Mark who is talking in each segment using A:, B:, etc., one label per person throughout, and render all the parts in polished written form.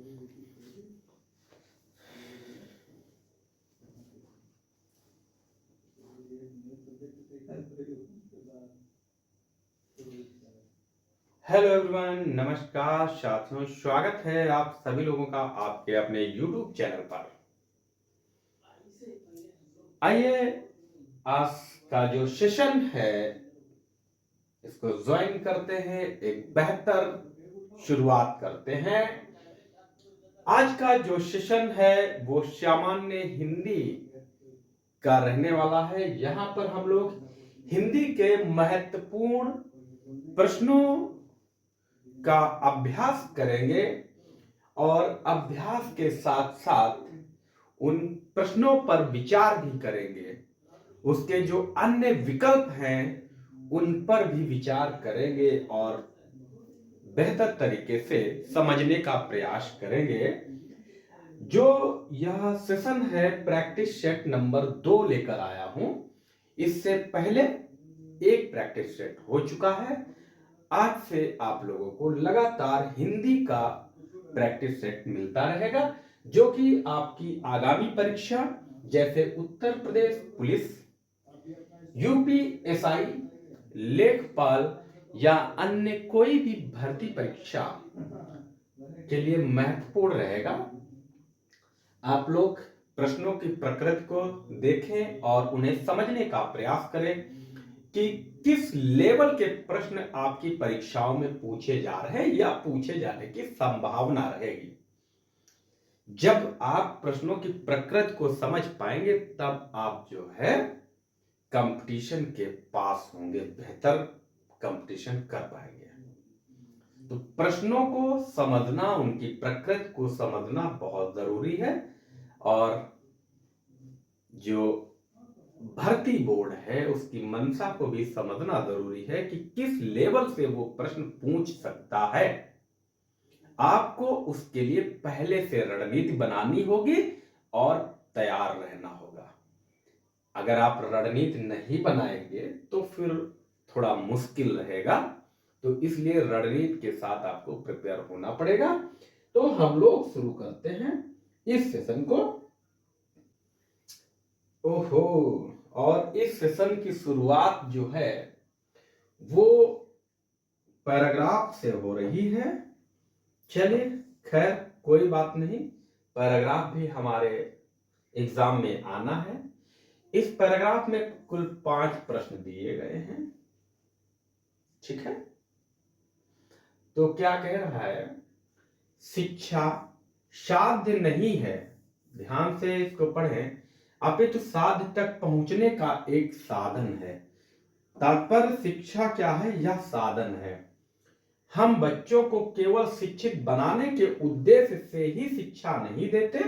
A: Hello everyone, नमस्कार साथियों, स्वागत है आप सभी लोगों का आपके अपने YouTube चैनल पर। आइए आज का जो सेशन है इसको ज्वाइन करते हैं, एक बेहतर शुरुआत करते हैं। आज का जो सेशन है वो सामान्य हिंदी का रहने वाला है। यहाँ पर हम लोग हिंदी के महत्वपूर्ण प्रश्नों का अभ्यास करेंगे और अभ्यास के साथ साथ उन प्रश्नों पर विचार भी करेंगे। उसके जो अन्य विकल्प हैं उन पर भी विचार करेंगे और बेहतर तरीके से समझने का प्रयास करेंगे। जो यह सेशन है प्रैक्टिस सेट नंबर 2 लेकर आया हूं। इससे पहले एक प्रैक्टिस सेट हो चुका है। आज से आप लोगों को लगातार हिंदी का प्रैक्टिस सेट मिलता रहेगा, जो कि आपकी आगामी परीक्षा जैसे उत्तर प्रदेश पुलिस, यूपीएसआई, लेखपाल या अन्य कोई भी भर्ती परीक्षा के लिए महत्वपूर्ण रहेगा। आप लोग प्रश्नों की प्रकृति को देखें और उन्हें समझने का प्रयास करें कि किस लेवल के प्रश्न आपकी परीक्षाओं में पूछे जा रहे हैं या पूछे जाने की संभावना रहेगी। जब आप प्रश्नों की प्रकृति को समझ पाएंगे तब आप जो है कंपटीशन के पास होंगे, बेहतर कंपटीशन कर पाएंगे। तो प्रश्नों को समझना, उनकी प्रकृति को समझना बहुत जरूरी है। और जो भर्ती बोर्ड है उसकी मंशा को भी समझना जरूरी है कि किस लेवल से वो प्रश्न पूछ सकता है। आपको उसके लिए पहले से रणनीति बनानी होगी और तैयार रहना होगा। अगर आप रणनीति नहीं बनाएंगे तो फिर थोड़ा मुश्किल रहेगा। तो इसलिए रणनीति के साथ आपको प्रिपेयर होना पड़ेगा। तो हम लोग शुरू करते हैं इस सेशन को। ओहो, और इस सेशन की शुरुआत जो है वो पैराग्राफ से हो रही है। चलिए, खैर कोई बात नहीं, पैराग्राफ भी हमारे एग्जाम में आना है। इस पैराग्राफ में कुल 5 प्रश्न दिए गए हैं, ठीक है। तो क्या कह रहा है? शिक्षा साध्य नहीं है, ध्यान से इसको पढ़ें, अपितु साध्य तक पहुंचने का एक साधन है। तात्पर्य शिक्षा क्या है? यह साधन है। हम बच्चों को केवल शिक्षित बनाने के उद्देश्य से ही शिक्षा नहीं देते,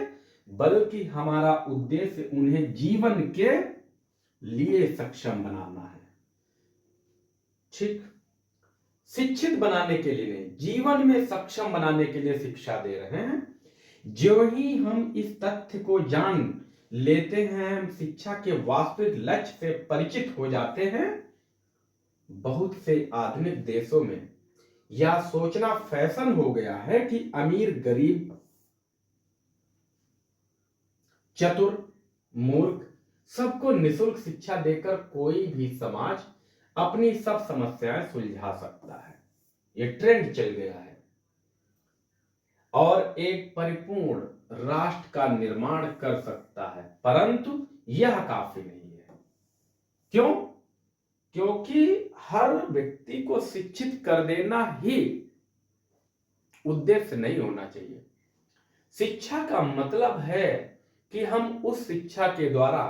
A: बल्कि हमारा उद्देश्य उन्हें जीवन के लिए सक्षम बनाना है। ठीक, शिक्षित बनाने के लिए नहीं, जीवन में सक्षम बनाने के लिए शिक्षा दे रहे हैं। जो ही हम इस तथ्य को जान लेते हैं, हम शिक्षा के वास्तविक लक्ष्य से परिचित हो जाते हैं। बहुत से आधुनिक देशों में यह सोचना फैशन हो गया है कि अमीर गरीब, चतुर मूर्ख सबको निःशुल्क शिक्षा देकर कोई भी समाज अपनी सब समस्याएं सुलझा सकता है। यह ट्रेंड चल गया है और एक परिपूर्ण राष्ट्र का निर्माण कर सकता है, परंतु यह काफी नहीं है। क्यों? क्योंकि हर व्यक्ति को शिक्षित कर देना ही उद्देश्य नहीं होना चाहिए। शिक्षा का मतलब है कि हम उस शिक्षा के द्वारा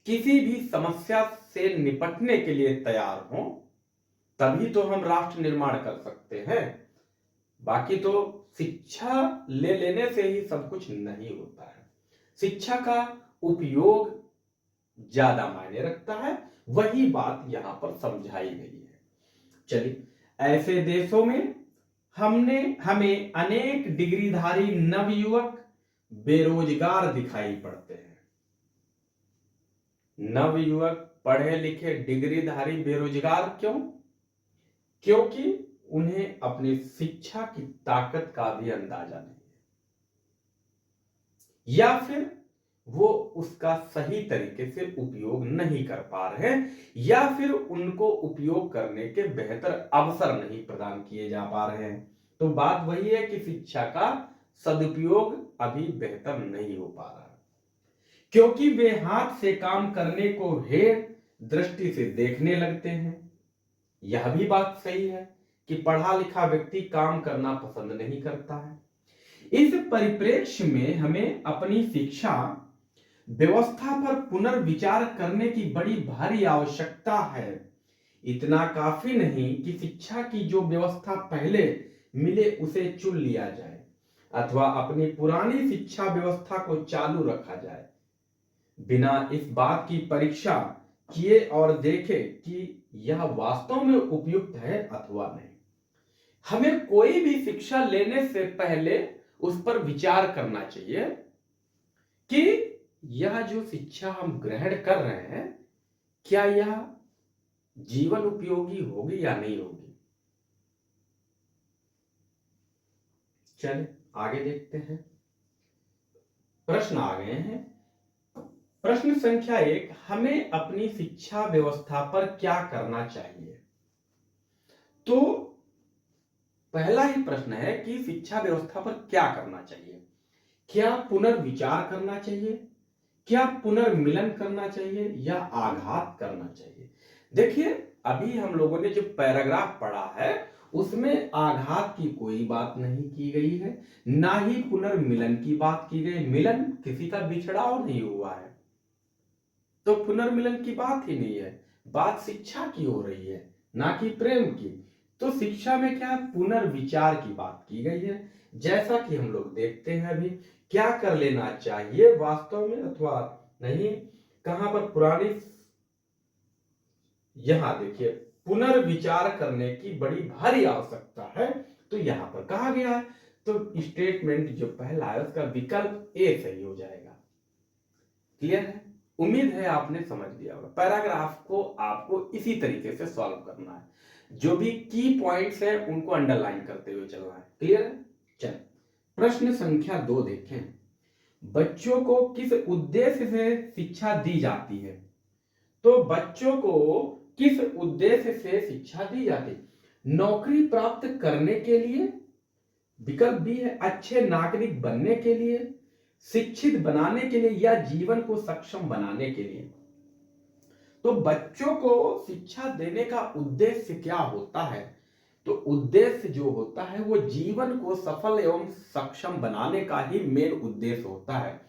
A: किसी भी समस्या से निपटने के लिए तैयार हों, तभी तो हम राष्ट्र निर्माण कर सकते हैं। बाकी तो शिक्षा ले लेने से ही सब कुछ नहीं होता है। शिक्षा का उपयोग ज्यादा मायने रखता है, वही बात यहां पर समझाई गई है। चलिए, ऐसे देशों में हमें अनेक डिग्रीधारी नवयुवक बेरोजगार दिखाई पड़ते हैं। नवयुवक पढ़े लिखे डिग्रीधारी बेरोजगार क्यों? क्योंकि उन्हें अपनी शिक्षा की ताकत का भी अंदाजा नहीं है। या फिर वो उसका सही तरीके से उपयोग नहीं कर पा रहे हैं, या फिर उनको उपयोग करने के बेहतर अवसर नहीं प्रदान किए जा पा रहे हैं। तो बात वही है कि शिक्षा का सदुपयोग अभी बेहतर नहीं हो पा रहा है, क्योंकि वे हाथ से काम करने को हेय दृष्टि से देखने लगते हैं। यह भी बात सही है कि पढ़ा लिखा व्यक्ति काम करना पसंद नहीं करता है। इस परिप्रेक्ष्य में हमें अपनी शिक्षा व्यवस्था पर पुनर्विचार करने की बड़ी भारी आवश्यकता है। इतना काफी नहीं कि शिक्षा की जो व्यवस्था पहले मिले उसे चुन लिया जाए अथवा अपनी पुरानी शिक्षा व्यवस्था को चालू रखा जाए, बिना इस बात की परीक्षा किए और देखे कि यह वास्तव में उपयुक्त है अथवा नहीं। हमें कोई भी शिक्षा लेने से पहले उस पर विचार करना चाहिए कि यह जो शिक्षा हम ग्रहण कर रहे हैं, क्या यह जीवन उपयोगी होगी या नहीं होगी। चलिए आगे देखते हैं। प्रश्न आ गए हैं। प्रश्न संख्या 1, हमें अपनी शिक्षा व्यवस्था पर क्या करना चाहिए। तो पहला ही प्रश्न है कि शिक्षा व्यवस्था पर क्या करना चाहिए। क्या पुनर्विचार करना चाहिए, क्या पुनर्मिलन करना चाहिए, या आघात करना चाहिए। देखिए अभी हम लोगों ने जो पैराग्राफ पढ़ा है उसमें आघात की कोई बात नहीं की गई है, ना ही पुनर्मिलन की बात की गई। मिलन किसी का बिछड़ाव नहीं हुआ है, तो पुनर्मिलन की बात ही नहीं है। बात शिक्षा की हो रही है, ना कि प्रेम की। तो शिक्षा में क्या पुनर्विचार की बात की गई है, जैसा कि हम लोग देखते हैं अभी क्या कर लेना चाहिए वास्तव में अथवा नहीं। कहां पर पुरानी, यहां देखिए पुनर्विचार करने की बड़ी भारी आवश्यकता है, तो यहां पर कहा गया है। तो स्टेटमेंट जो पहला है उसका विकल्प ए सही हो जाएगा। क्लियर है। उम्मीद है आपने समझ लिया होगा। पैराग्राफ को आपको इसी तरीके से सॉल्व करना है, जो भी की पॉइंट्स है उनको अंडरलाइन करते हुए चलना है। क्लियर है। चलिए प्रश्न संख्या 2 देखें। बच्चों को किस उद्देश्य से शिक्षा दी जाती है। तो बच्चों को किस उद्देश्य से शिक्षा दी जाती है। नौकरी प्राप्त करने के लिए, विकल्प बी है अच्छे नागरिक बनने के लिए, शिक्षित बनाने के लिए, या जीवन को सक्षम बनाने के लिए। तो बच्चों को शिक्षा देने का उद्देश्य क्या होता है। तो उद्देश्य जो होता है वो जीवन को सफल एवं सक्षम बनाने का ही मेन उद्देश्य होता है।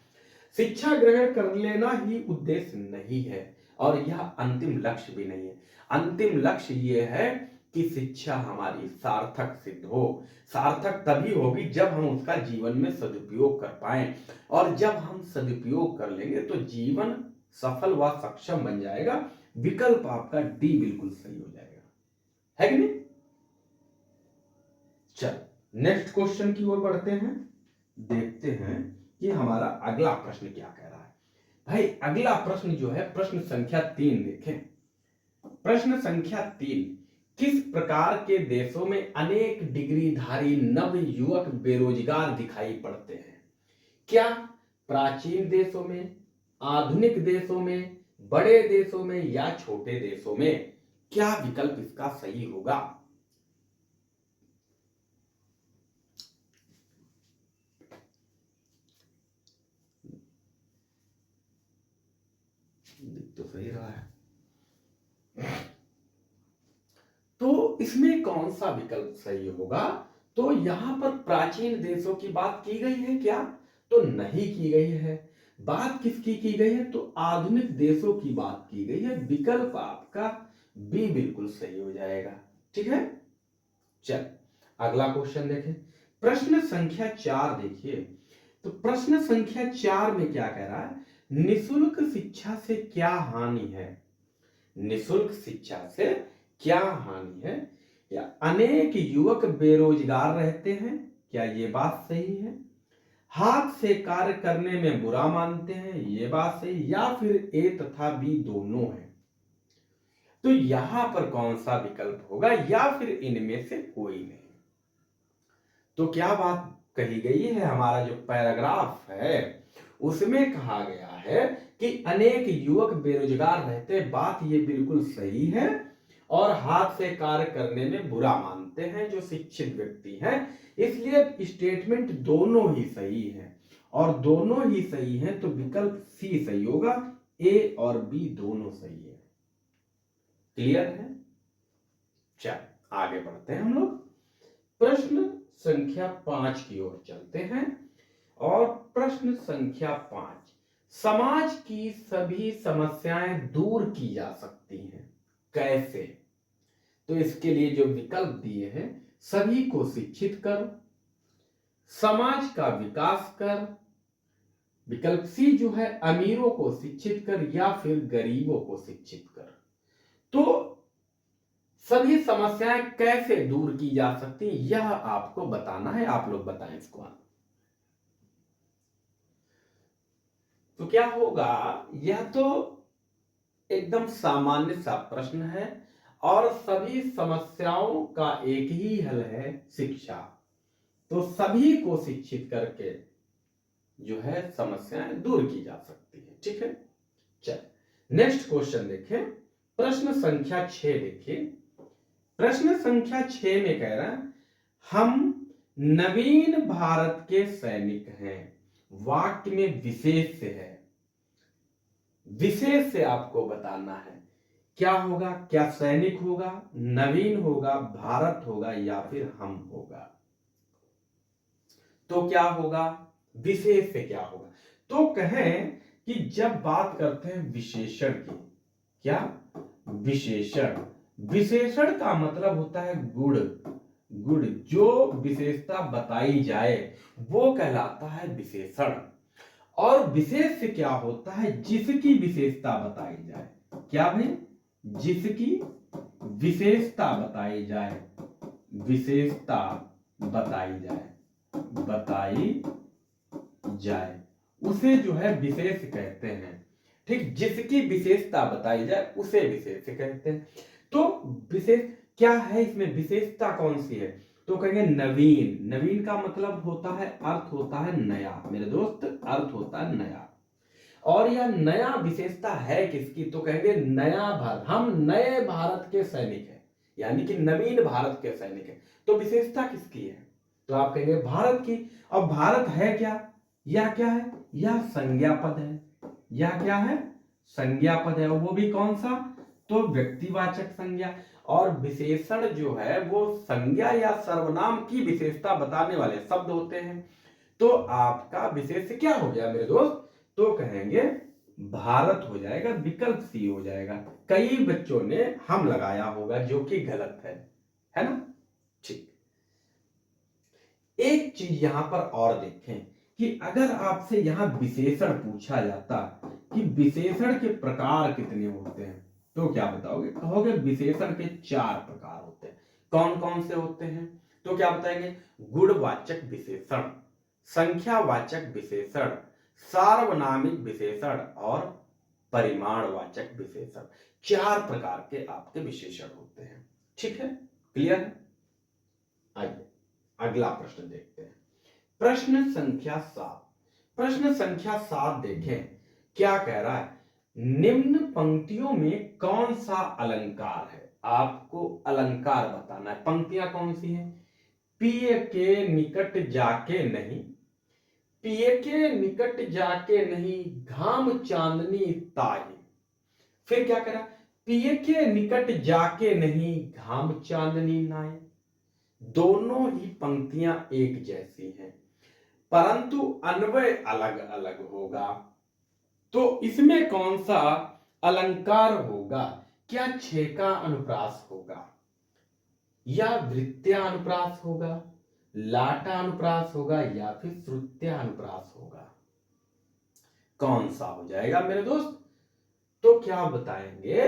A: शिक्षा ग्रहण कर लेना ही उद्देश्य नहीं है, और यह अंतिम लक्ष्य भी नहीं है। अंतिम लक्ष्य ये है कि शिक्षा हमारी सार्थक सिद्ध हो। सार्थक तभी होगी जब हम उसका जीवन में सदुपयोग कर पाएं, और जब हम सदुपयोग कर लेंगे तो जीवन सफल व सक्षम बन जाएगा। विकल्प आपका डी बिल्कुल सही हो जाएगा, है कि नहीं। चल नेक्स्ट क्वेश्चन की ओर बढ़ते हैं, देखते हैं कि हमारा अगला प्रश्न क्या कह रहा है। भाई अगला प्रश्न जो है प्रश्न संख्या 3 देखें। प्रश्न संख्या 3, किस प्रकार के देशों में अनेक डिग्रीधारी नव युवक बेरोजगार दिखाई पड़ते हैं। क्या प्राचीन देशों में, आधुनिक देशों में, बड़े देशों में, या छोटे देशों में। क्या विकल्प इसका सही होगा। तो सही रहा है। तो इसमें कौन सा विकल्प सही होगा। तो यहां पर प्राचीन देशों की बात की गई है क्या। तो नहीं की गई है। बात किसकी की गई है। तो आधुनिक देशों की बात की गई है। विकल्प आपका बी बिल्कुल सही हो जाएगा। ठीक है। चल अगला क्वेश्चन देखें। प्रश्न संख्या 4 देखिए। तो प्रश्न संख्या 4 में क्या कह रहा है। निशुल्क शिक्षा से क्या हानि है। निशुल्क शिक्षा से क्या हानि है, या अनेक युवक बेरोजगार रहते हैं। क्या ये बात सही है। हाथ से कार्य करने में बुरा मानते हैं, ये बात सही, या फिर ए तथा बी दोनों है। तो यहां पर कौन सा विकल्प होगा, या फिर इनमें से कोई नहीं। तो क्या बात कही गई है, हमारा जो पैराग्राफ है उसमें कहा गया है कि अनेक युवक बेरोजगार रहते, बात ये बिल्कुल सही है, और हाथ से कार्य करने में बुरा मानते हैं जो शिक्षित व्यक्ति हैं। इसलिए स्टेटमेंट दोनों ही सही है, और दोनों ही सही हैं तो विकल्प सी सही होगा, ए और बी दोनों सही है। क्लियर है? चल आगे बढ़ते हैं हम लोग, प्रश्न संख्या 5 की ओर चलते हैं। और प्रश्न संख्या 5, समाज की सभी समस्याएं दूर की जा सकती हैं, कैसे? तो इसके लिए जो विकल्प दिए हैं, सभी को शिक्षित कर, समाज का विकास कर, विकल्प सी जो है अमीरों को शिक्षित कर, या फिर गरीबों को शिक्षित कर। तो सभी समस्याएं कैसे दूर की जा सकती, यह आपको बताना है, आप लोग बताएं इसको। तो क्या होगा, यह तो एकदम सामान्य सा प्रश्न है, और सभी समस्याओं का एक ही हल है, शिक्षा। तो सभी को शिक्षित करके जो है समस्याएं दूर की जा सकती है। ठीक है, चल नेक्स्ट क्वेश्चन देखें, प्रश्न संख्या 6 देखिए। प्रश्न संख्या 6 में कह रहा है, हम नवीन भारत के सैनिक हैं। वाक्य में विशेष से है, विशेष से आपको बताना है क्या होगा, क्या सैनिक होगा, नवीन होगा, भारत होगा, या फिर हम होगा। तो क्या होगा, विशेष से क्या होगा? तो कहें कि जब बात करते हैं विशेषण की, क्या विशेषण, विशेषण का मतलब होता है गुण, गुण जो विशेषता बताई जाए वो कहलाता है विशेषण। और विशेष से क्या होता है, जिसकी विशेषता बताई जाए। क्या भाई, जिसकी विशेषता बताई जाए, विशेषता बताई जाए, बताई जाए उसे जो है विशेष कहते हैं। ठीक, जिसकी विशेषता बताई जाए उसे विशेष कहते हैं। तो विशेष क्या है, इसमें विशेषता कौन सी है? तो कहेंगे नवीन, नवीन का मतलब होता है, अर्थ होता है नया मेरे दोस्त, अर्थ होता है नया। और यह नया विशेषता है किसकी? तो कहेंगे नया भारत, हम नए भारत के सैनिक हैं, यानी कि नवीन भारत के सैनिक हैं। तो विशेषता किसकी है? तो आप कहेंगे भारत की। अब भारत है क्या, यह क्या है, यह संज्ञा पद है। यह क्या है, संज्ञा पद है, वो भी कौन सा? तो व्यक्तिवाचक संज्ञा। और विशेषण जो है वो संज्ञा या सर्वनाम की विशेषता बताने वाले शब्द होते हैं। तो आपका विशेष क्या हो गया मेरे दोस्त? तो कहेंगे भारत हो जाएगा, विकल्प सी हो जाएगा। कई बच्चों ने हम लगाया होगा जो कि गलत है ना? ठीक, एक चीज यहां पर और देखें कि अगर आपसे यहां विशेषण पूछा जाता कि विशेषण के प्रकार कितने होते हैं, तो क्या बताओगे? कहोगे विशेषण के 4 प्रकार होते हैं। कौन कौन से होते हैं? तो क्या बताएंगे? गुणवाचक विशेषण, संख्यावाचक विशेषण, सार्वनामिक विशेषण और परिमाणवाचक विशेषण। 4 प्रकार के आपके विशेषण होते हैं। ठीक है, क्लियर है? आइए अगला प्रश्न देखते हैं, प्रश्न संख्या 7। प्रश्न संख्या 7 देखें, क्या कह रहा है, निम्न पंक्तियों में कौन सा अलंकार है? आपको अलंकार बताना है। पंक्तियां कौन सी हैं? पिए के निकट जाके नहीं, पिए के निकट जाके नहीं, घाम चांदनी ताई। फिर क्या करा, पिए के निकट जाके नहीं, घाम चांदनी नाई। दोनों ही पंक्तियां एक जैसी हैं, परंतु अन्वय अलग अलग होगा। तो इसमें कौन सा अलंकार होगा? क्या छेका अनुप्रास होगा, या वृत्त्यानुप्रास होगा, लाटानुप्रास होगा, या फिर श्रुत्यानुप्रास होगा? कौन सा हो जाएगा मेरे दोस्त? तो क्या बताएंगे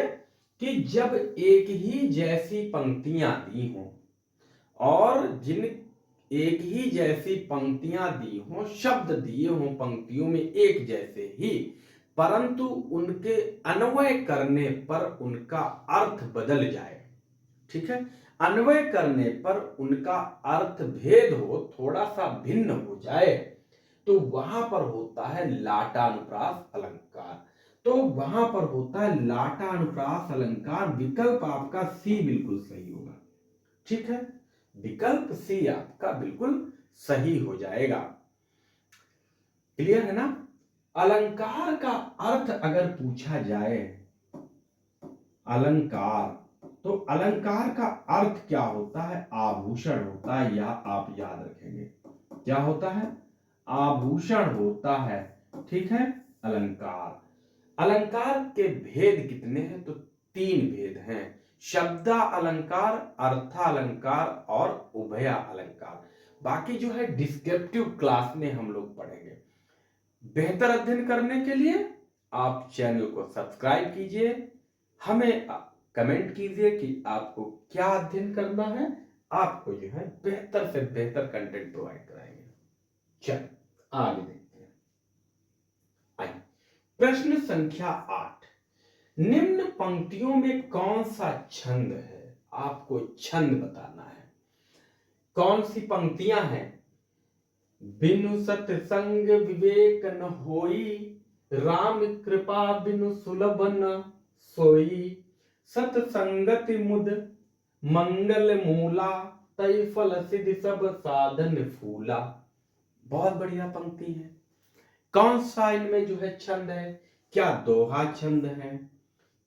A: कि जब एक ही जैसी पंक्तियां दी हों, और जिन एक ही जैसी पंक्तियां दी हों, शब्द दिए हों पंक्तियों में एक जैसे ही, परंतु उनके अन्वय करने पर उनका अर्थ बदल जाए। ठीक है, अन्वय करने पर उनका अर्थ भेद हो, थोड़ा सा भिन्न हो जाए, तो वहां पर होता है लाटानुप्रास अलंकार। तो वहां पर होता है लाटानुप्रास अलंकार। विकल्प आपका सी बिल्कुल सही होगा। ठीक है, विकल्प सी आपका बिल्कुल सही हो जाएगा। क्लियर है ना। अलंकार का अर्थ अगर पूछा जाए, अलंकार, तो अलंकार का अर्थ क्या होता है? आभूषण होता है, यह आप याद रखेंगे। क्या होता है? आभूषण होता है। ठीक है, अलंकार। अलंकार के भेद कितने हैं? तो 3 भेद हैं। शब्दा अलंकार, अर्थालंकार और उभया अलंकार। बाकी जो है डिस्क्रिप्टिव क्लास में हम लोग पढ़ेंगे। बेहतर अध्ययन करने के लिए आप चैनल को सब्सक्राइब कीजिए, हमें कमेंट कीजिए कि आपको क्या अध्ययन करना है। आपको जो है बेहतर से बेहतर कंटेंट प्रोवाइड कराएंगे। चल आगे देखते हैं। आइए, प्रश्न संख्या 8। निम्न पंक्तियों में कौन सा छंद है? आपको छंद बताना है। कौन सी पंक्तियां हैं? बिनु सत्संग विवेक न होई, राम कृपा बिनु सुलभ न सोई, सत्संगति मुद मंगल मूला, तै फल सिद्धि सब साधन फूला। बहुत बढ़िया पंक्ति है। कौन सा इनमें जो है छंद है? क्या दोहा छंद है,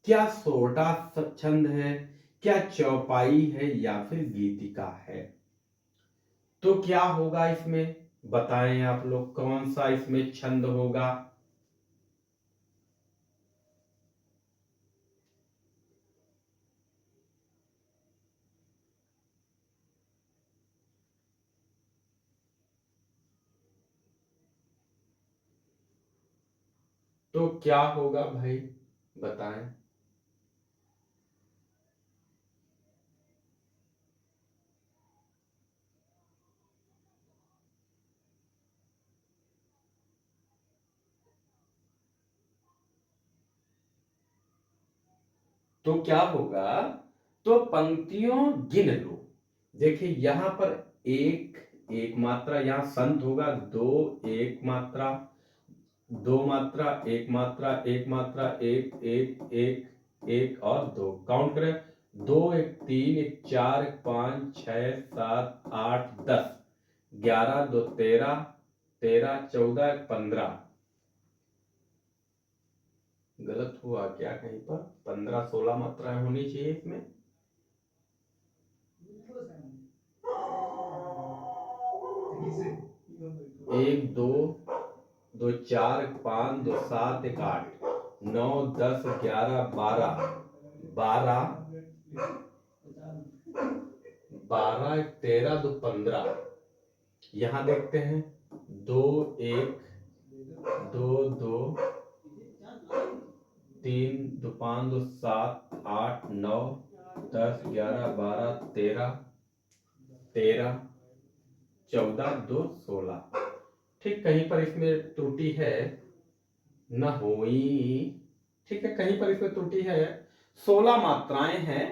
A: क्या सोटा छंद है, क्या चौपाई है, या फिर गीतिका है? तो क्या होगा इसमें? बताएं आप लोग, कौन सा इसमें छंद होगा? तो क्या होगा भाई, बताएं। तो क्या होगा? तो पंक्तियों गिन लो। देखिए यहां पर एक एक मात्रा, यहां संत होगा, दो एक मात्रा, दो मात्रा, एक मात्रा, एक मात्रा, एक एक एक एक और दो। काउंट करें। दो एक तीन एक चार एक पांच छह सात आठ 10, 11 दो 13, 13 14 एक 15। गलत हुआ क्या कहीं पर? 15 16 मात्राएं होनी चाहिए इसमें। एक दो, दो चार एक पांच, दो सात एक 8, 9 10 11 12, 12 12 एक 13 दो 15। यहां देखते हैं, दो एक, दो दो, तीन दो 5 दो 7 8 9 10 11 12 13, 13 14 2 16। ठीक, कहीं पर इसमें त्रुटि है, न होई। ठीक है, कहीं पर इसमें त्रुटि है। 16 मात्राएं हैं,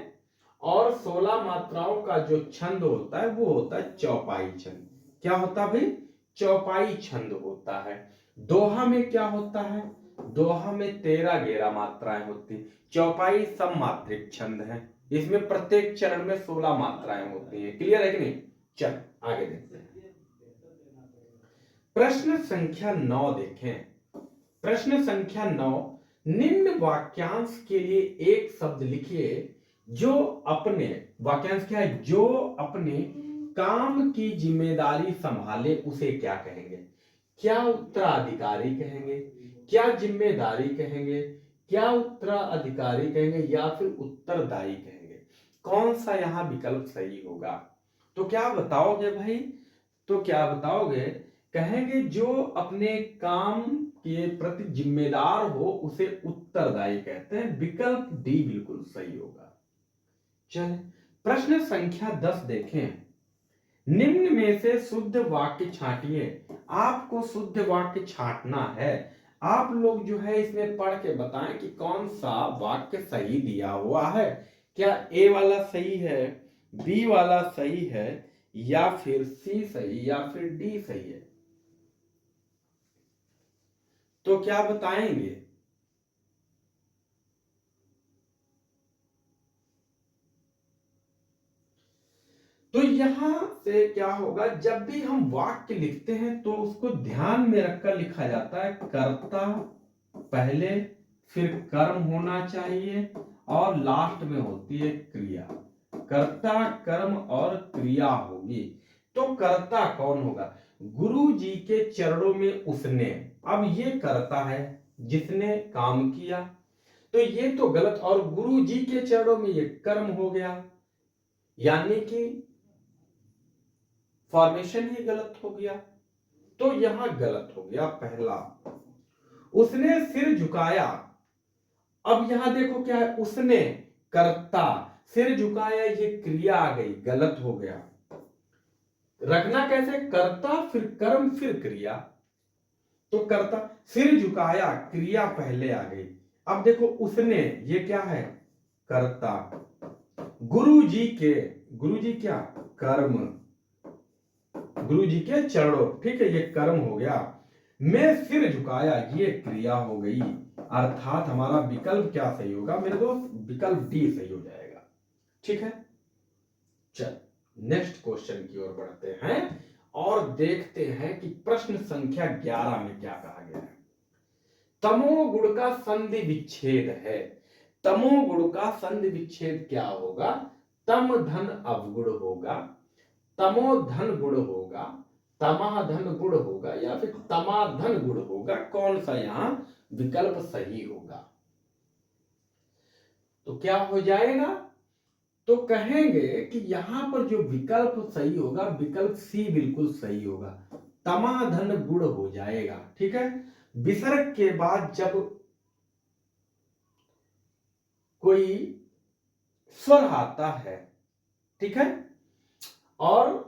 A: और 16 मात्राओं का जो छंद होता है वो होता है चौपाई छंद। क्या होता है भाई? चौपाई छंद होता है। दोहा में क्या होता है? दोहा में 13 11 मात्राएं होती। चौपाई सम मात्रिक छंद है, इसमें प्रत्येक चरण में 16 मात्राएं होती हैं। क्लियर है कि नहीं? चल आगे देखते हैं। प्रश्न संख्या 9 देखें। प्रश्न संख्या 9। निम्न वाक्यांश के लिए एक शब्द लिखिए जो अपने, वाक्यांश क्या है? जो अपने काम की जिम्मेदारी संभाले उसे क्या कहेंगे? क्या उत्तराधिकारी कहेंगे, क्या जिम्मेदारी कहेंगे, क्या उत्तराधिकारी कहेंगे, या फिर उत्तरदायी कहेंगे? कौन सा यहां विकल्प सही होगा? तो क्या बताओगे भाई? तो क्या बताओगे? कहेंगे जो अपने काम के प्रति जिम्मेदार हो उसे उत्तरदायी कहते हैं। विकल्प डी बिल्कुल सही होगा। चलिए प्रश्न संख्या 10 देखें। निम्न में से शुद्ध वाक्य छांटिए। आपको शुद्ध वाक्य छांटना है। आप लोग जो है इसमें पढ़ के बताएं कि कौन सा वाक्य सही दिया हुआ है। क्या ए वाला सही है, बी वाला सही है, या फिर सी सही, या फिर डी सही है? तो क्या बताएंगे? तो यहां से क्या होगा, जब भी हम वाक्य लिखते हैं तो उसको ध्यान में रखकर लिखा जाता है। कर्ता पहले, फिर कर्म होना चाहिए और लास्ट में होती है क्रिया। कर्ता, कर्म और क्रिया होगी। तो कर्ता कौन होगा? गुरु जी के चरणों में उसने। अब ये कर्ता है जिसने काम किया, तो ये तो गलत। और गुरु जी के चरणों में ये कर्म हो गया, यानी कि फॉर्मेशन ही गलत हो गया। तो यहां गलत हो गया पहला। उसने सिर झुकाया। अब यहां देखो क्या है, उसने, कर्ता, सिर झुकाया, ये क्रिया आ गई, गलत हो गया। रखना कैसे? कर्ता फिर कर्म फिर क्रिया। तो कर्ता, सिर झुकाया, क्रिया पहले आ गई। अब देखो उसने, ये क्या है? कर्ता। गुरु जी के, गुरु जी क्या? कर्म। गुरु जी के चरणों, ठीक है, ये कर्म हो गया। मैं सिर झुकाया, ये क्रिया हो गई। अर्थात हमारा विकल्प क्या सही होगा मेरे दोस्त? विकल्प डी सही हो जाएगा। ठीक है, चल नेक्स्ट क्वेश्चन की ओर बढ़ते हैं और देखते हैं कि प्रश्न संख्या 11 में क्या कहा गया है। तमोगुण का संधि विच्छेद है। तमोगुण का संधि विच्छेद क्या होगा? तम धन अवगुण होगा, तमोधन गुण होगा, तमाधन गुण होगा, या फिर तमाधन गुण होगा? कौन सा यहां विकल्प सही होगा? तो क्या हो जाएगा? तो कहेंगे कि यहां पर जो विकल्प सही होगा, विकल्प सी बिल्कुल सही होगा, तमाधन गुण हो जाएगा। ठीक है, विसर्ग के बाद जब कोई स्वर आता है, ठीक है, और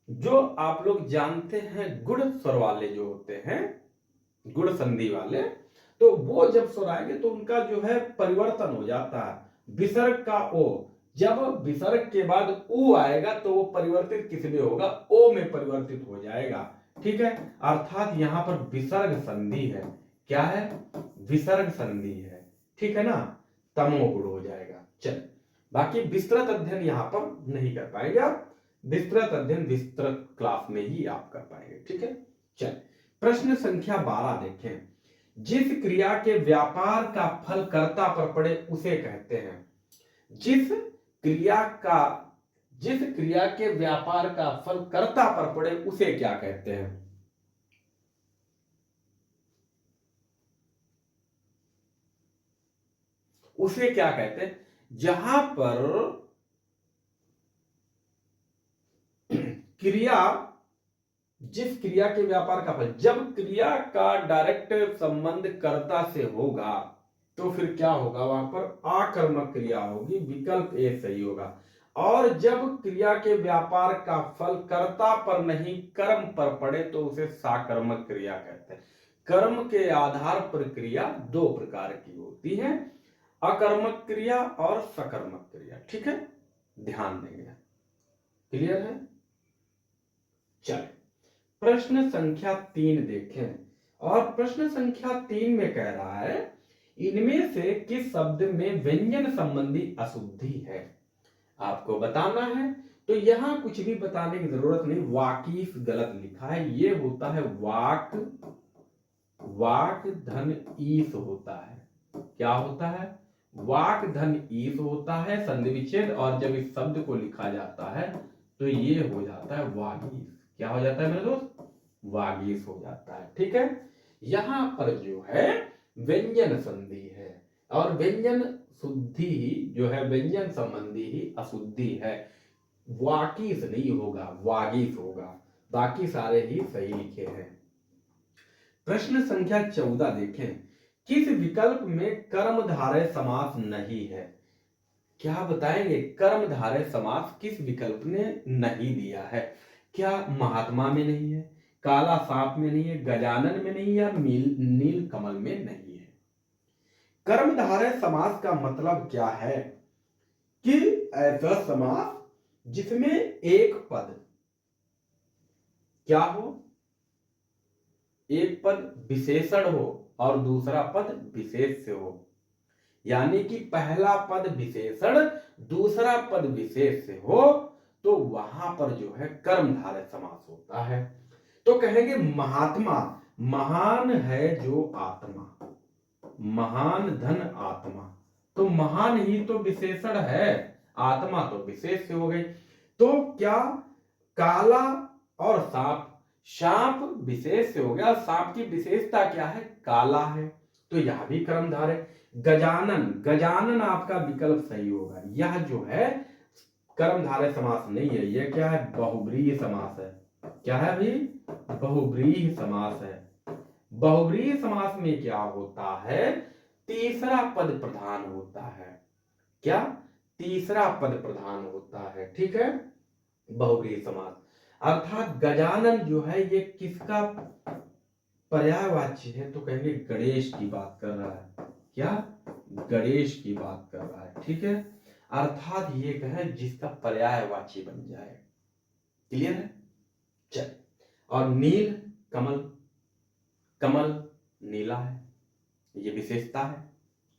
A: जो आप लोग जानते हैं गुण स्वर वाले जो होते हैं, गुण संधि वाले, तो वो जब स्वर आएंगे तो उनका जो है परिवर्तन हो जाता है। विसर्ग का ओ, जब विसर्ग के बाद ऊ आएगा तो वो परिवर्तित किस में होगा? ओ में परिवर्तित हो जाएगा। ठीक है, अर्थात यहां पर विसर्ग संधि है। क्या है? विसर्ग संधि है। ठीक है ना, तमोगुण हो जाएगा। चल, बाकी विस्तृत अध्ययन यहां पर नहीं कर पाएंगे आप, विस्तृत अध्ययन विस्तृत क्लास में ही आप कर पाएंगे। ठीक है, चल प्रश्न संख्या 12 देखें। जिस क्रिया के व्यापार का फल कर्ता पर पड़े उसे कहते हैं। जिस क्रिया का, जिस क्रिया के व्यापार का फल कर्ता पर पड़े उसे क्या कहते हैं? उसे क्या कहते हैं? जहां पर क्रिया, जिस क्रिया के व्यापार का फल, जब क्रिया का डायरेक्ट संबंध कर्ता से होगा तो फिर क्या होगा? वहां पर आकर्मक क्रिया होगी, विकल्प ए सही होगा। और जब क्रिया के व्यापार का फल कर्ता पर नहीं कर्म पर पड़े तो उसे साकर्मक क्रिया कहते हैं। कर्म के आधार पर क्रिया दो प्रकार की होती है, अकर्मक क्रिया और सकर्मक क्रिया। ठीक है, ध्यान देंगे। क्लियर है? चलिए प्रश्न संख्या 3 देखें, और प्रश्न संख्या 3 में कह रहा है इनमें से किस शब्द में व्यंजन संबंधी अशुद्धि है? आपको बताना है। तो यहां कुछ भी बताने की जरूरत नहीं, वाकीफ गलत लिखा है, ये होता है वाक, वाक धन ईस होता है। क्या होता है? वाक धन ईस होता है संधि विच्छेद, और जब इस शब्द को लिखा जाता है तो ये हो जाता है वागीस। क्या हो जाता है मेरे दोस्त? वागीस हो जाता है। ठीक है, यहां पर जो है व्यंजन संधि है, और व्यंजन शुद्धि ही जो है, व्यंजन संबंधी ही अशुद्धि है। वाकीस नहीं होगा, वागीस होगा। बाकी सारे ही सही लिखे हैं। प्रश्न संख्या 14 देखें। किस विकल्प में कर्मधारय समास नहीं है? क्या बताएंगे? कर्मधारय समास किस विकल्प ने नहीं दिया है? क्या महात्मा में नहीं है, काला सांप में नहीं है, गजानन में नहीं है, या नील कमल में नहीं है? कर्मधारय समास का मतलब क्या है? कि ऐसा समास जिसमें एक पद क्या हो? एक पद विशेषण हो और दूसरा पद विशेष से हो, यानी कि पहला पद विशेषण दूसरा पद विशेष से हो, तो वहां पर जो है कर्मधारय समास होता है। तो कहेंगे महात्मा, महान है जो आत्मा, महान धन आत्मा, तो महान ही तो विशेषण है, आत्मा तो विशेष से हो गई। तो क्या काला और सांप, सांप विशेष से हो गया, सांप की विशेषता क्या है, काला है, तो यह भी कर्मधारय है। गजानन, गजानन आपका विकल्प सही होगा, यह जो है कर्मधारय समास नहीं है, यह क्या है, बहुब्रीहि समास है। क्या है भाई, बहुब्रीहि समास है। बहुब्रीहि समास में क्या होता है, तीसरा पद प्रधान होता है। क्या, तीसरा पद प्रधान होता है, ठीक है, बहुब्रीहि समास। अर्थात गजानन जो है ये किसका पर्यायवाची है, तो कहेंगे गणेश की बात कर रहा है। क्या, गणेश की बात कर रहा है, ठीक है, अर्थात ये कहे जिसका पर्यायवाची बन जाए। क्लियर है, चल। और नील, कमल, कमल नीला है, ये विशेषता है।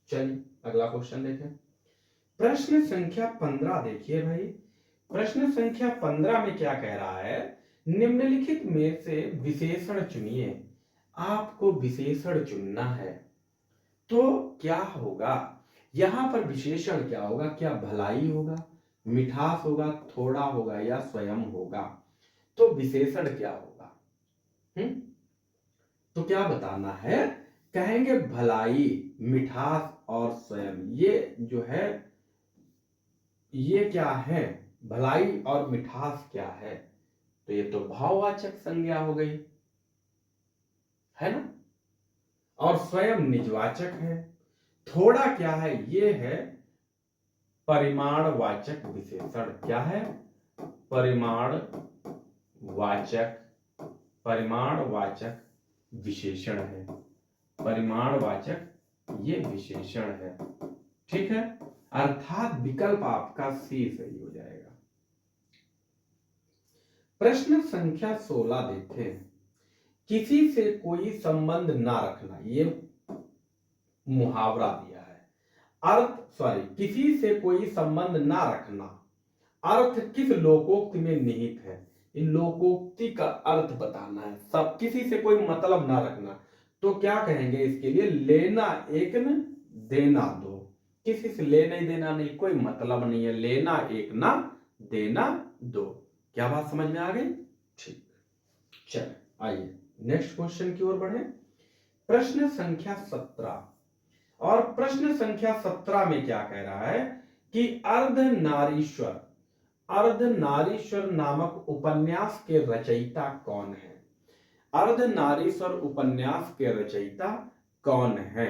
A: चलिए अगला क्वेश्चन देखें। प्रश्न संख्या 15 देखिए भाई, प्रश्न संख्या 15 में क्या कह रहा है, निम्नलिखित में से विशेषण चुनिए। आपको विशेषण चुनना है, तो क्या होगा, यहां पर विशेषण क्या होगा, क्या भलाई होगा, मिठास होगा, थोड़ा होगा या स्वयं होगा, तो विशेषण क्या होगा। तो क्या बताना है, कहेंगे भलाई, मिठास और स्वयं, ये जो है ये क्या है, भलाई और मिठास क्या है, तो ये तो भाववाचक संज्ञा हो गई, है ना, और स्वयं निजवाचक है। थोड़ा क्या है, ये है परिमाणवाचक विशेषण। क्या है, परिमाणवाचक, परिमाणवाचक विशेषण है, परिमाणवाचक ये विशेषण है, ठीक है, अर्थात विकल्प आपका सी सही हो जाएगा। प्रश्न संख्या 16 देखें। किसी से कोई संबंध ना रखना, ये मुहावरा दिया है। किसी से कोई संबंध ना रखना अर्थ किस लोकोक्ति में निहित है, इन लोकोक्ति का अर्थ बताना है। सब किसी से कोई मतलब ना रखना, तो क्या कहेंगे इसके लिए, लेना एक न देना दो। किसी से लेना ही देना नहीं, कोई मतलब नहीं है, लेना एक ना देना दो। क्या बात समझ में आ गई, ठीक, चल आइए नेक्स्ट क्वेश्चन की ओर बढ़े। प्रश्न संख्या 17, और प्रश्न संख्या 17 में क्या कह रहा है कि अर्धनारीश्वर, अर्धनारीश्वर नामक उपन्यास के रचयिता कौन है। अर्धनारीश्वर उपन्यास के रचयिता कौन है,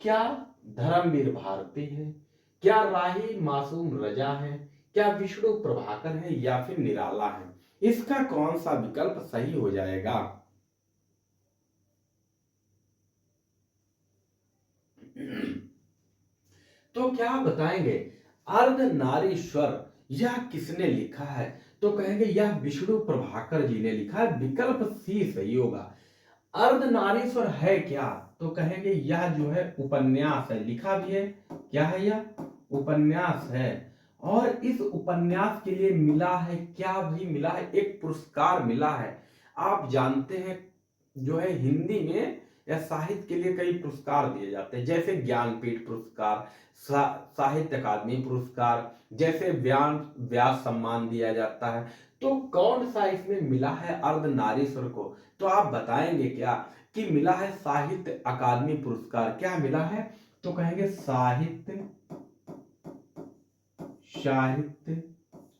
A: क्या धर्मवीर भारती है, क्या राही मासूम रजा है, क्या विष्णु प्रभाकर है या फिर निराला है, इसका कौन सा विकल्प सही हो जाएगा। तो क्या बताएंगे, अर्धनारीश्वर यह किसने लिखा है, तो कहेंगे यह विष्णु प्रभाकर जी ने लिखा है, विकल्प सी सही होगा। अर्धनारीश्वर है क्या, तो कहेंगे यह जो है उपन्यास है, लिखा भी है, क्या है यह उपन्यास है, और इस उपन्यास के लिए मिला है, क्या भी मिला है, एक पुरस्कार मिला है। आप जानते हैं जो है हिंदी में या साहित्य के लिए कई पुरस्कार दिए जाते हैं, जैसे ज्ञानपीठ पुरस्कार, साहित्य अकादमी पुरस्कार, जैसे व्यास सम्मान दिया जाता है। तो कौन सा इसमें मिला है अर्धनारीश्वर को, तो आप बताएंगे क्या कि मिला है साहित्य अकादमी पुरस्कार। क्या मिला है, तो कहेंगे साहित्य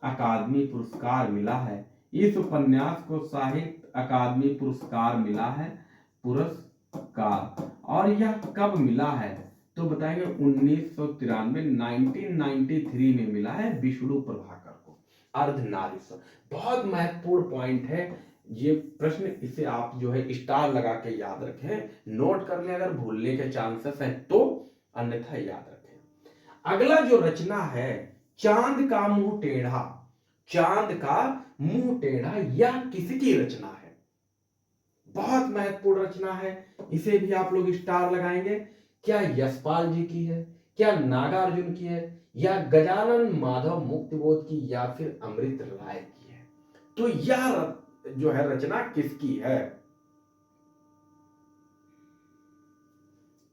A: अकादमी पुरस्कार मिला है। इस उपन्यास को साहित्य अकादमी पुरस्कार मिला है, पुरस्कार, और यह कब मिला है, तो बताएंगे 1993 1993 में मिला है विष्णु प्रभाकर को। अर्धनारीश्वर बहुत महत्वपूर्ण पॉइंट है ये प्रश्न, इसे आप जो है स्टार लगा के याद रखें, नोट कर लें अगर भूलने के चांसेस हैं तो, अन्यथा याद रखें। अगला जो रचना है, चांद का मुंह टेढ़ा, चांद का मुंह टेढ़ा, यह किसकी रचना है, बहुत महत्वपूर्ण रचना है, इसे भी आप लोग स्टार लगाएंगे। क्या यशपाल जी की है, क्या नागार्जुन की है, या गजानन माधव मुक्तिबोध की, या फिर अमृत राय की है? तो यह जो है रचना किसकी है?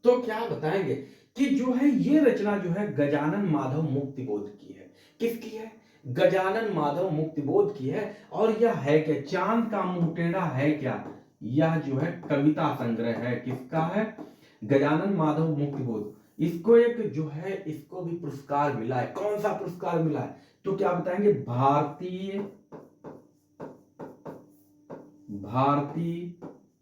A: तो क्या बताएंगे कि जो है ये रचना जो है गजानन माधव मुक्तिबोध की है। किसकी है? गजानन माधव मुक्तिबोध की है। और यह है क्या? चांद का मुंह टेढ़ा है क्या? यह जो है कविता संग्रह है। किसका है? गजानन माधव मुक्तिबोध। इसको एक जो है इसको भी पुरस्कार मिला है। कौन सा पुरस्कार मिला है? तो क्या बताएंगे? भारतीय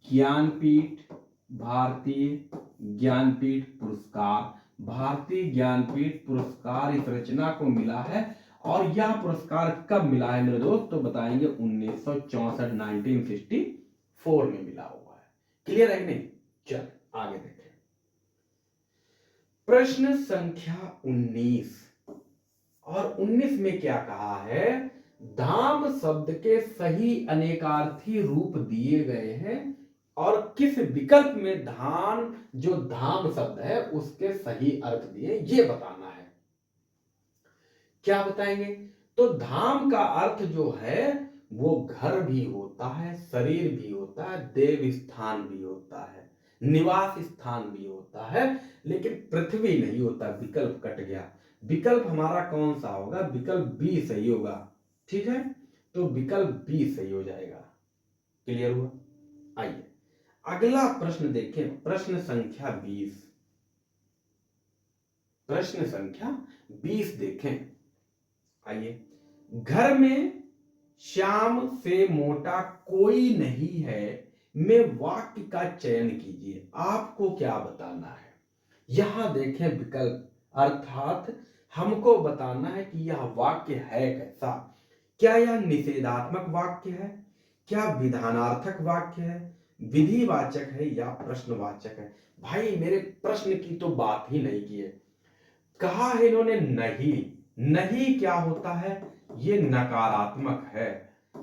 A: ज्ञानपीठ, भारतीय ज्ञानपीठ पुरस्कार, भारतीय ज्ञानपीठ पुरस्कार इस रचना को मिला है। और यह पुरस्कार कब मिला है मेरे दोस्त? तो बताएंगे 1964 1964 में मिला हुआ है। क्लियर है कि नहीं? चल आगे देखें। प्रश्न संख्या 19 और 19 में क्या कहा है? धाम शब्द के सही अनेकार्थी रूप दिए गए हैं और किस विकल्प में धाम जो धाम शब्द है उसके सही अर्थ दिए, ये बताना है। क्या बताएंगे? तो धाम का अर्थ जो है वो घर भी होता है, शरीर भी होता है, देव स्थान भी होता है, निवास स्थान भी होता है, लेकिन पृथ्वी नहीं होता। विकल्प कट गया। विकल्प हमारा कौन सा होगा? विकल्प बी सही होगा। ठीक है, तो विकल्प बी सही हो जाएगा। क्लियर हुआ? आइए अगला प्रश्न देखें। प्रश्न संख्या 20। प्रश्न संख्या 20 देखें। आइए, घर में श्याम से मोटा कोई नहीं है में वाक्य का चयन कीजिए। आपको क्या बताना है? यहां देखें विकल्प, अर्थात हमको बताना है कि यह वाक्य है कैसा। क्या यह निषेधात्मक वाक्य है, क्या विधानार्थक वाक्य है, विधिवाचक है, या प्रश्नवाचक है? भाई मेरे प्रश्न की तो बात ही नहीं की है। कहा है इन्होंने नहीं। नहीं क्या होता है? ये नकारात्मक है,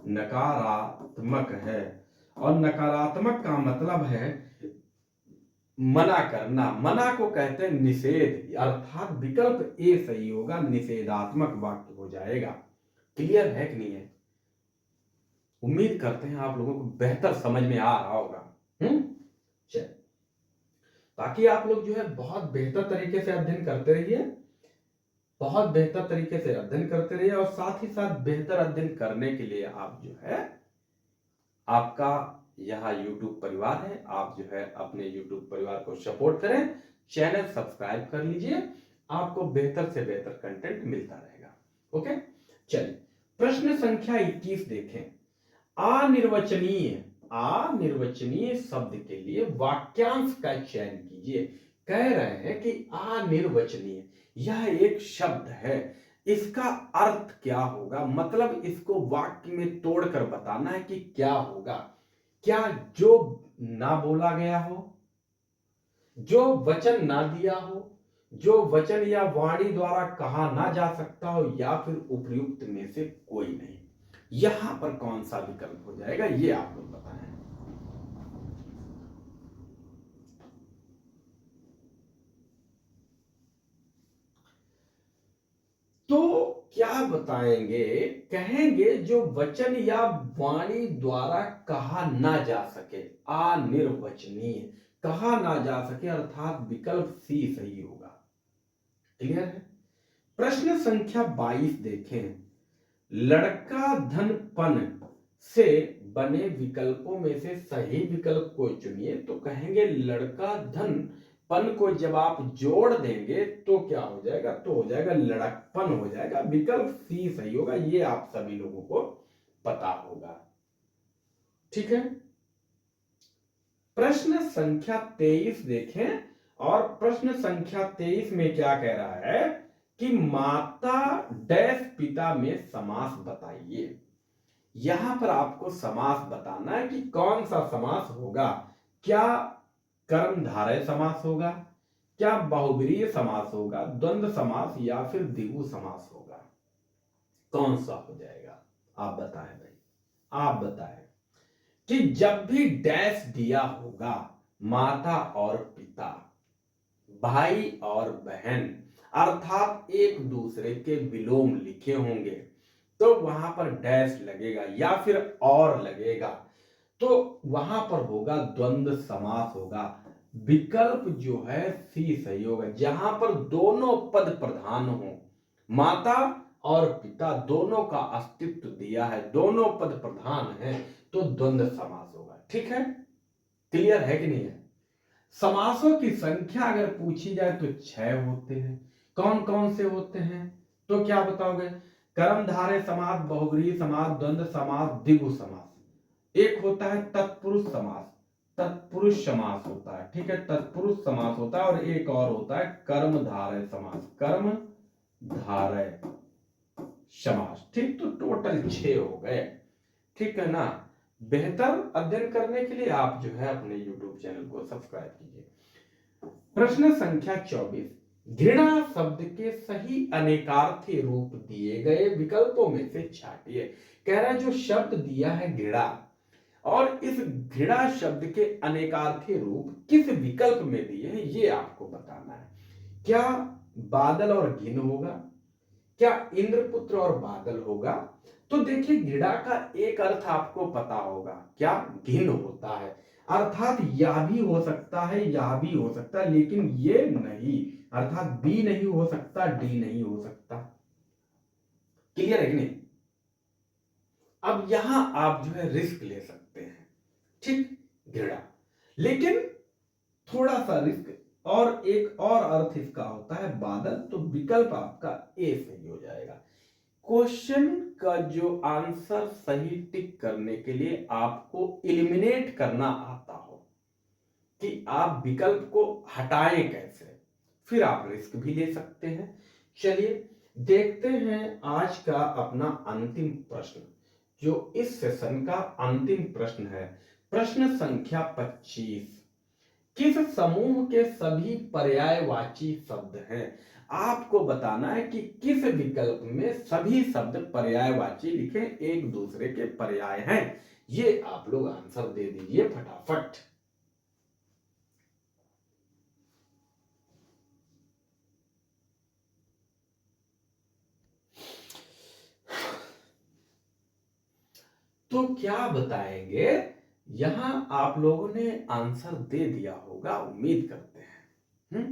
A: नकारात्मक है। और नकारात्मक का मतलब है मना करना। मना को कहते हैं निषेध, अर्थात विकल्प ए सही होगा, निषेधात्मक वाक्य हो जाएगा। क्लियर है कि नहीं है? उम्मीद करते हैं आप लोगों को बेहतर समझ में आ रहा होगा। चल, ताकि आप लोग जो है बहुत बेहतर तरीके से अध्ययन करते रहिए, बहुत बेहतर तरीके से अध्ययन करते रहिए। और साथ ही साथ बेहतर अध्ययन करने के लिए आप जो है आपका यहाँ YouTube परिवार है, आप जो है अपने YouTube परिवार को सपोर्ट करें, चैनल सब्सक्राइब कर लीजिए, आपको बेहतर से बेहतर कंटेंट मिलता रहेगा। ओके, चलिए प्रश्न संख्या 21 देखें। अनिर्वचनीय शब्द के लिए वाक्यांश का चयन कीजिए। कह रहे हैं कि अनिर्वचनीय यह एक शब्द है, इसका अर्थ क्या होगा? मतलब इसको वाक्य में तोड़कर बताना है कि क्या होगा। क्या जो ना बोला गया हो, जो वचन ना दिया हो, जो वचन या वाणी द्वारा कहा ना जा सकता हो, या फिर उपयुक्त में से कोई नहीं। यहां पर कौन सा विकल्प हो जाएगा, ये आप लोग बताएं। तो क्या बताएंगे? कहेंगे जो वचन या वाणी द्वारा कहा ना जा सके, अनिर्वचनीय, कहा ना जा सके, अर्थात विकल्प सी सही होगा। क्लियर है? प्रश्न संख्या 22 देखें। लड़का धनपन से बने विकल्पों में से सही विकल्प को चुनिए। तो कहेंगे लड़का धन पन को जब आप जोड़ देंगे तो क्या हो जाएगा? तो हो जाएगा लड़कपन हो जाएगा। विकल्प सी सही होगा, ये आप सभी लोगों को पता होगा। ठीक है, प्रश्न संख्या 23 देखें। और प्रश्न संख्या 23 में क्या कह रहा है कि माता डैश पिता में समास बताइए। यहां पर आपको समास बताना है कि कौन सा समास होगा। क्या कर्मधारय समास होगा, क्या बहुब्रीहि समास होगा, द्वंद्व समास, या फिर द्विगु समास होगा? कौन सा हो जाएगा? आप बताएं भाई, आप बताएं। कि जब भी डैश दिया होगा, माता और पिता, भाई और बहन, अर्थात एक दूसरे के विलोम लिखे होंगे, तो वहां पर डैश लगेगा या फिर और लगेगा, तो वहां पर होगा द्वंद्व समास होगा। विकल्प जो है सी सही होगा। जहां पर दोनों पद प्रधान हो, माता और पिता दोनों का अस्तित्व दिया है, दोनों पद प्रधान है, तो द्वंद्व समास होगा। ठीक है, क्लियर है कि नहीं है? समासों की संख्या अगर पूछी जाए तो 6 होते हैं। कौन कौन से होते हैं तो क्या बताओगे? कर्मधारय समास, बहुव्रीहि समास, द्वंद्व समास, द्विगु समास। एक होता है तत्पुरुष समास, तत्पुरुष समास होता है, ठीक है, तत्पुरुष समास होता है। और एक और होता है कर्मधारय समास, कर्मधारय समास। ठीक, तो टोटल 6 हो गए। ठीक है ना? बेहतर अध्ययन करने के लिए आप जो है अपने YouTube चैनल को सब्सक्राइब कीजिए। प्रश्न संख्या 24, घृणा शब्द के सही अनेकार्थी रूप दिए गए विकल्पों में से छांटिए। कह रहा है जो शब्द दिया है घृणा, और इस घृणा शब्द के अनेकार्थी रूप किस विकल्प में दिए हैं ये आपको बताना है। क्या बादल और घिन होगा? क्या इंद्रपुत्र और बादल होगा? तो देखिए, घृणा का एक अर्थ आपको पता होगा, क्या? घिन होता है, अर्थात यह भी हो सकता है, यह भी हो सकता है, लेकिन ये नहीं, अर्थात बी नहीं हो सकता, डी नहीं हो सकता। क्लियर है कि नहीं? अब यहां आप जो है रिस्क ले सकते हैं, ठीक, घृणा, लेकिन थोड़ा सा रिस्क। और एक और अर्थ इसका होता है बादल, तो विकल्प आपका ए सही हो जाएगा। क्वेश्चन का जो आंसर सही टिक करने के लिए आपको एलिमिनेट करना आता हो कि आप विकल्प को हटाएं कैसे, फिर आप रिस्क भी ले सकते हैं। चलिए देखते हैं आज का अपना अंतिम प्रश्न, जो इस सेशन का अंतिम प्रश्न है। प्रश्न संख्या 25, किस समूह के सभी पर्यायवाची शब्द हैं? आपको बताना है कि किस विकल्प में सभी शब्द पर्यायवाची लिखे, एक दूसरे के पर्याय हैं। ये आप लोग आंसर दे दीजिए फटाफट। तो क्या बताएंगे? यहां आप लोगों ने आंसर दे दिया होगा, उम्मीद करते हैं।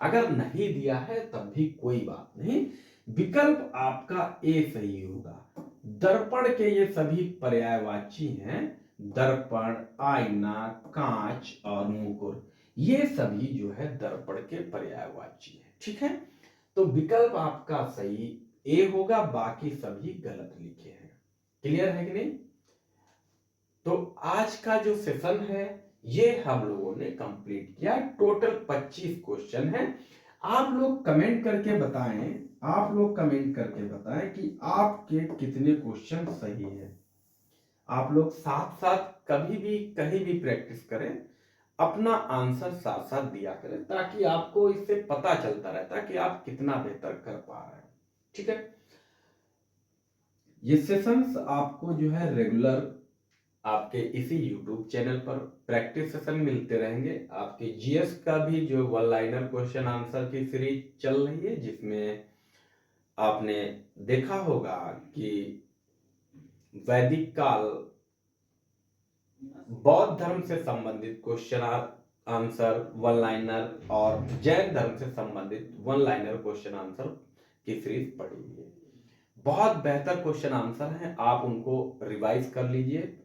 A: अगर नहीं दिया है तब भी कोई बात नहीं, विकल्प आपका ए सही होगा। दर्पण के ये सभी पर्यायवाची हैं, दर्पण, आईना, कांच और मुकुर, ये सभी जो है दर्पण के पर्यायवाची हैं। ठीक है, तो विकल्प आपका सही ए होगा, बाकी सभी गलत लिखे हैं। क्लियर है कि नहीं? तो आज का जो सेशन है ये हम लोगों ने कंप्लीट किया। टोटल 25 क्वेश्चन है। आप लोग कमेंट करके बताएं, आप लोग कमेंट करके बताएं कि आपके कितने क्वेश्चन सही है। आप लोग साथ साथ कभी भी कहीं भी प्रैक्टिस करें, अपना आंसर साथ साथ दिया करें, ताकि आपको इससे पता चलता रहता है कि आप कितना बेहतर कर पा रहे हैं। ठीक है, ये सेशंस आपको जो है रेगुलर आपके इसी YouTube चैनल पर प्रैक्टिस सेशन मिलते रहेंगे। आपके जीएस का भी जो वन लाइनर क्वेश्चन आंसर की सीरीज चल रही है, जिसमें आपने देखा होगा कि वैदिक काल, बौद्ध धर्म से संबंधित क्वेश्चन आंसर वन लाइनर और जैन धर्म से संबंधित वन लाइनर क्वेश्चन आंसर की सीरीज पढ़ी हुई है। बहुत बेहतर क्वेश्चन आंसर हैं, आप उनको रिवाइज कर लीजिए।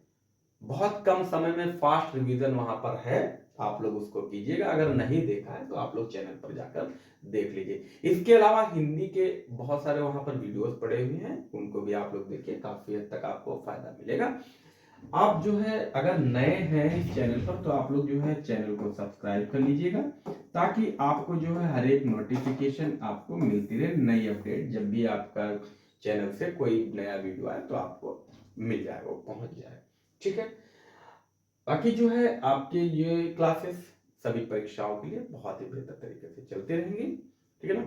A: बहुत कम समय में फास्ट रिवीजन वहां पर है, आप लोग उसको कीजिएगा। अगर नहीं देखा है तो आप लोग चैनल पर जाकर देख लीजिए। इसके अलावा हिंदी के बहुत सारे वहां पर वीडियोस पड़े हुए हैं, उनको भी आप लोग देखिए, काफी हद तक आपको फायदा मिलेगा। आप जो है अगर नए हैं इस चैनल पर, तो आप लोग जो है चैनल को सब्सक्राइब कर लीजिएगा, ताकि आपको जो है हर एक नोटिफिकेशन आपको मिलती रहे, नई अपडेट जब भी आपका चैनल से कोई नया वीडियो आए तो आपको मिल जाए, वो पहुंच जाए। ठीक है, बाकी जो है आपके ये क्लासेस सभी परीक्षाओं के लिए बहुत ही बेहतर तरीके से चलते रहेंगे। ठीक है ना?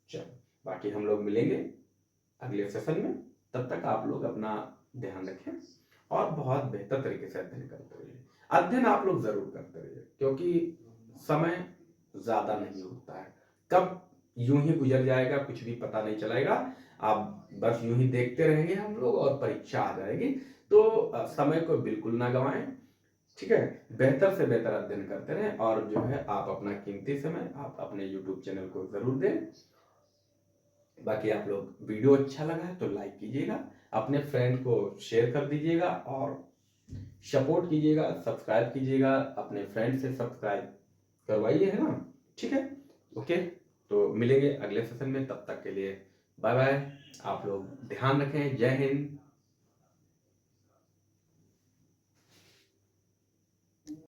A: चलो, बाकी हम लोग मिलेंगे अगले सेशन में। तब तक आप लोग अपना ध्यान रखें और बहुत बेहतर तरीके से अध्ययन करते रहिए। अध्ययन आप लोग जरूर करते रहिए, क्योंकि समय ज्यादा नहीं होता है, कब यूं ही गुजर जाएगा कुछ भी पता नहीं चलेगा। आप बस यूं ही देखते रहेंगे हम लोग और परीक्षा आ जाएगी। तो समय को बिल्कुल ना गंवाएं, ठीक है। बेहतर से बेहतर अध्ययन करते रहें और जो है आप अपना कीमती समय आप अपने YouTube चैनल को जरूर दें। बाकी आप लोग वीडियो अच्छा लगा है तो लाइक कीजिएगा, अपने फ्रेंड को शेयर कर दीजिएगा और सपोर्ट कीजिएगा, सब्सक्राइब कीजिएगा, अपने फ्रेंड से सब्सक्राइब करवाइए, है ना। ठीक है, ओके। तो मिलेंगे अगले सेशन में, तब तक के लिए बाय बाय। आप लोग ध्यान रखें। जय हिंद।